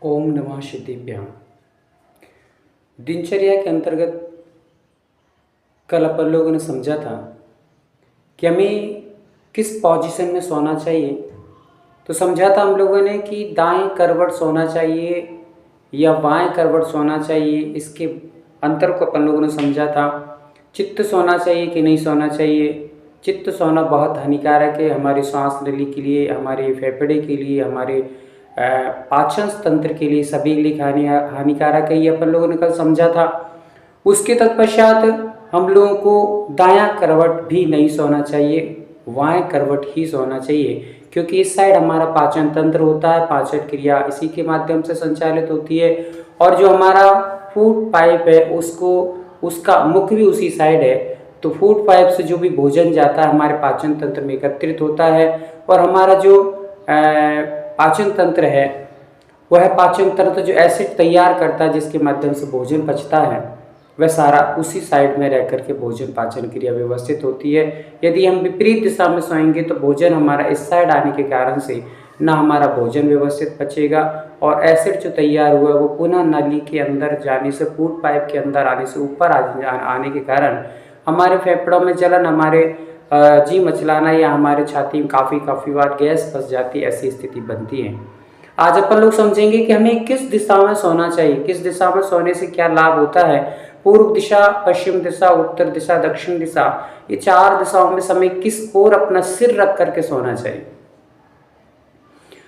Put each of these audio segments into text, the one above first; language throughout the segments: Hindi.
ओम नमः शिवाय। दिनचर्या के अंतर्गत कल अपन लोगों ने समझा था कि हमें किस पोजीशन में सोना चाहिए। तो समझा था हम लोगों ने कि दाएं करवट सोना चाहिए या बाएं करवट सोना चाहिए। इसके अंतर को अपन लोगों ने समझा था। चित्त सोना चाहिए कि नहीं सोना चाहिए। चित्त सोना बहुत हानिकारक है हमारी सांस नली के लिए, हमारे फेफड़े के लिए, हमारे पाचन तंत्र के लिए, सभी के लिए हानिकारक है। ये अपन लोगों ने कल समझा था। उसके तत्पश्चात हम लोगों को दायां करवट भी नहीं सोना चाहिए, बाएं करवट ही सोना चाहिए, क्योंकि इस साइड हमारा पाचन तंत्र होता है, पाचन क्रिया इसी के माध्यम से संचालित होती है। और जो हमारा फूड पाइप है उसका मुख भी उसी साइड है। तो फूड पाइप से जो भी भोजन जाता है हमारे पाचन तंत्र में एकत्रित होता है। और हमारा जो पाचन तंत्र है वह पाचन तंत्र जो एसिड तैयार करता है जिसके माध्यम से भोजन पचता है, वह सारा उसी साइड में रह करके भोजन पाचन क्रिया व्यवस्थित होती है। यदि हम विपरीत दिशा में सोएंगे तो भोजन हमारा इस साइड आने के कारण से ना हमारा भोजन व्यवस्थित पचेगा, और एसिड जो तैयार हुआ है वो पुनः नली के अंदर जाने से, फूड पाइप के अंदर आने से ऊपर आने के कारण हमारे फेफड़ों में जलन, हमारे जी मचलाना या हमारे छाती में काफ़ी बार गैस फंस जाती है, ऐसी स्थिति बनती है। आज अपन लोग समझेंगे कि हमें किस दिशा में सोना चाहिए, किस दिशा में सोने से क्या लाभ होता है। पूर्व दिशा, पश्चिम दिशा, उत्तर दिशा, दक्षिण दिशा, ये चार दिशाओं में हमें किस ओर अपना सिर रख करके सोना चाहिए।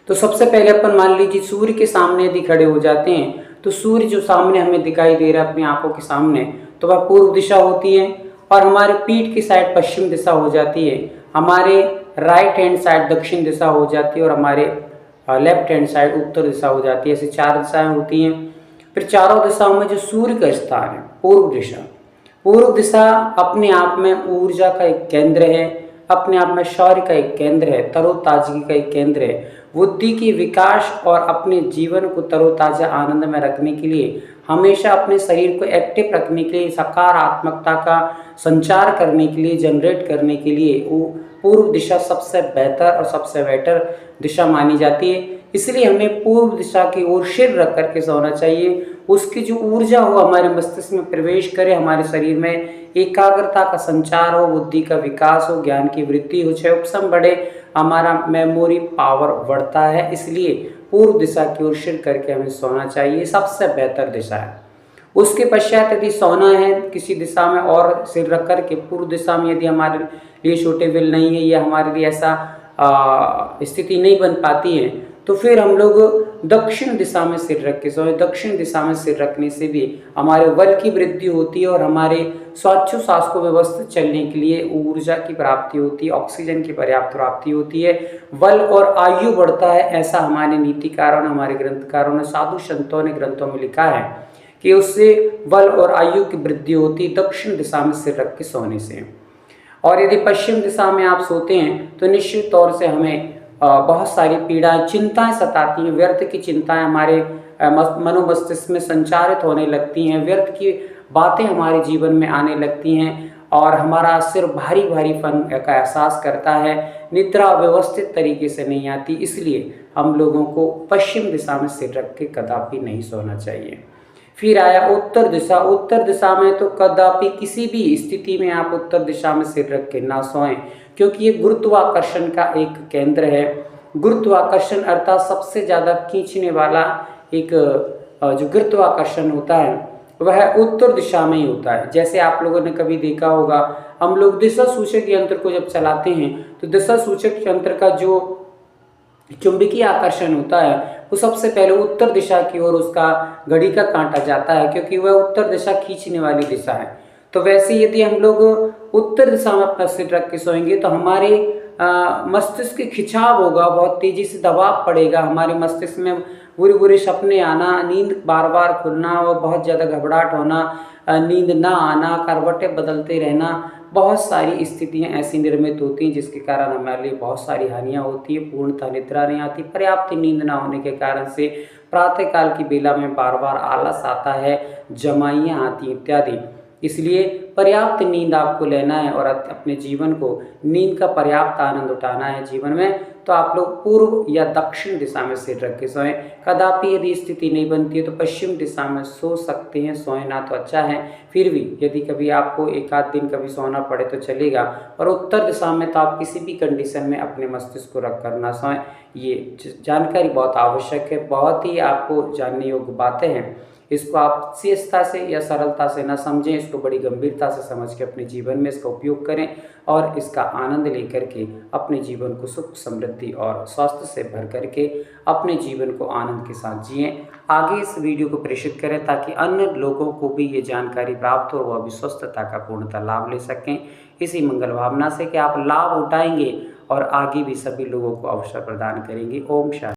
तो सबसे पहले अपन मान लीजिए सूर्य के सामने यदि खड़े हो जाते हैं तो सूर्य जो सामने हमें दिखाई दे रहा है अपनी आंखों के सामने, तो वह पूर्व दिशा होती है। और हमारे पीठ की साइड पश्चिम दिशा हो जाती है, हमारे राइट हैंड साइड दक्षिण दिशा हो जाती है, और हमारे लेफ्ट हैंड साइड उत्तर दिशा हो जाती है। ऐसी चार दिशाएं होती हैं। फिर चारों दिशाओं में जो सूर्य का स्थान है पूर्व दिशा, पूर्व दिशा अपने आप में ऊर्जा का एक केंद्र है, अपने आप में शौर्य का एक केंद्र है, तरोताजगी का एक केंद्र है। बुद्धि की विकास और अपने जीवन को तरोताजा आनंद में रखने के लिए, हमेशा अपने शरीर को एक्टिव रखने के लिए, सकारात्मकता का संचार करने के लिए, जनरेट करने के लिए पूर्व दिशा सबसे बेहतर और सबसे बेटर दिशा मानी जाती है। इसलिए हमें पूर्व दिशा की ओर सिर रख करके सोना चाहिए। उसकी जो ऊर्जा हो हमारे मस्तिष्क में प्रवेश करे, हमारे शरीर में एकाग्रता का संचार हो, बुद्धि का विकास हो, ज्ञान की वृद्धि हो, क्षय उपशम बढ़े, हमारा मेमोरी पावर बढ़ता है। इसलिए पूर्व दिशा की ओर सिर करके हमें सोना चाहिए, सबसे बेहतर दिशा है। उसके पश्चात यदि सोना है किसी दिशा में और सिर रख करके, पूर्व दिशा में यदि हमारे लिए सूटेबल नहीं है या हमारे लिए ऐसा स्थिति नहीं बन पाती है, तो फिर हम लोग दक्षिण दिशा में सिर रख के सोए। दक्षिण दिशा में सिर रखने से भी हमारे बल की वृद्धि होती है और हमारे श्वासोच्छ्वास को व्यवस्थित चलने के लिए ऊर्जा की प्राप्ति होती है, ऑक्सीजन की पर्याप्त प्राप्ति होती है, बल और आयु बढ़ता है। ऐसा हमारे नीतिकारों ने, हमारे ग्रंथकारों ने, साधु संतों ने ग्रंथों में लिखा है कि उससे बल और आयु की वृद्धि होती है दक्षिण दिशा में सिर रख के सोने से। और यदि पश्चिम दिशा में आप सोते हैं तो निश्चित तौर से हमें बहुत सारी पीड़ाएं, चिंताएं सताती हैं। व्यर्थ की चिंताएं हमारे मनोमस्तिष्क में संचारित होने लगती हैं, व्यर्थ की बातें हमारे जीवन में आने लगती हैं और हमारा सिर भारी भारीपन का एहसास करता है, निद्रा व्यवस्थित तरीके से नहीं आती। इसलिए हम लोगों को पश्चिम दिशा में सिर रख के कदापि नहीं सोना चाहिए। फिर आया उत्तर दिशा। उत्तर दिशा में तो कदापि किसी भी स्थिति में आप उत्तर दिशा में सिर रख के ना सोएं, क्योंकि ये गुरुत्वाकर्षण का एक केंद्र है। गुरुत्वाकर्षण अर्थात सबसे ज़्यादा खींचने वाला एक जो गुरुत्वाकर्षण होता है वह उत्तर दिशा में ही होता है। जैसे आप लोगों ने कभी देखा होगा, हम लोग दिशा सूचक यंत्र को जब चलाते हैं तो दिशा सूचक यंत्र का जो चुंबकीय आकर्षण होता है वो सबसे पहले उत्तर दिशा की ओर उसका घड़ी का कांटा जाता है, क्योंकि वह उत्तर दिशा खींचने वाली दिशा है। तो वैसे यदि हम लोग उत्तर दिशा में अपना सिर रख के सोएंगे तो हमारे मस्तिष्क की खिंचाव होगा, बहुत तेजी से दबाव पड़ेगा, हमारे मस्तिष्क में बुरे बुरे सपने आना, नींद बार बार खुलना और बहुत ज़्यादा घबराहट होना, नींद ना आना, करवटें बदलते रहना, बहुत सारी स्थितियां ऐसी निर्मित होती हैं जिसके कारण हमारे लिए बहुत सारी हानियां होती हैं। पूर्णतः निद्रा नहीं आती, पर्याप्त नींद ना होने के कारण से प्रातःकाल की बेला में बार बार आलस आता है, जमाइयाँ आती इत्यादि। इसलिए पर्याप्त नींद आपको लेना है और अपने जीवन को नींद का पर्याप्त आनंद उठाना है जीवन में, तो आप लोग पूर्व या दक्षिण दिशा में सिर रख के सोएं। कदापि यदि स्थिति नहीं बनती है तो पश्चिम दिशा में सो सकते हैं, सोएं ना तो अच्छा है। फिर भी यदि कभी आपको एक आध दिन कभी सोना पड़े तो चलेगा, और उत्तर दिशा में तो आप किसी भी कंडीशन में अपने मस्तिष्क को रख कर ना सोएं। ये जानकारी बहुत आवश्यक है, बहुत ही आपको जानने योग्य बातें हैं। इसको आप सहजता से या सरलता से ना समझें, इसको बड़ी गंभीरता से समझ के अपने जीवन में इसका उपयोग करें और इसका आनंद लेकर के अपने जीवन को सुख समृद्धि और स्वास्थ्य से भर करके अपने जीवन को आनंद के साथ जिएं। आगे इस वीडियो को प्रेषित करें ताकि अन्य लोगों को भी ये जानकारी प्राप्त हो, वह भी स्वस्थता का पूर्णतः लाभ ले सकें, इसी मंगल भावना से कि आप लाभ उठाएंगे और आगे भी सभी लोगों को अवसर प्रदान करेंगे। ओम शांति।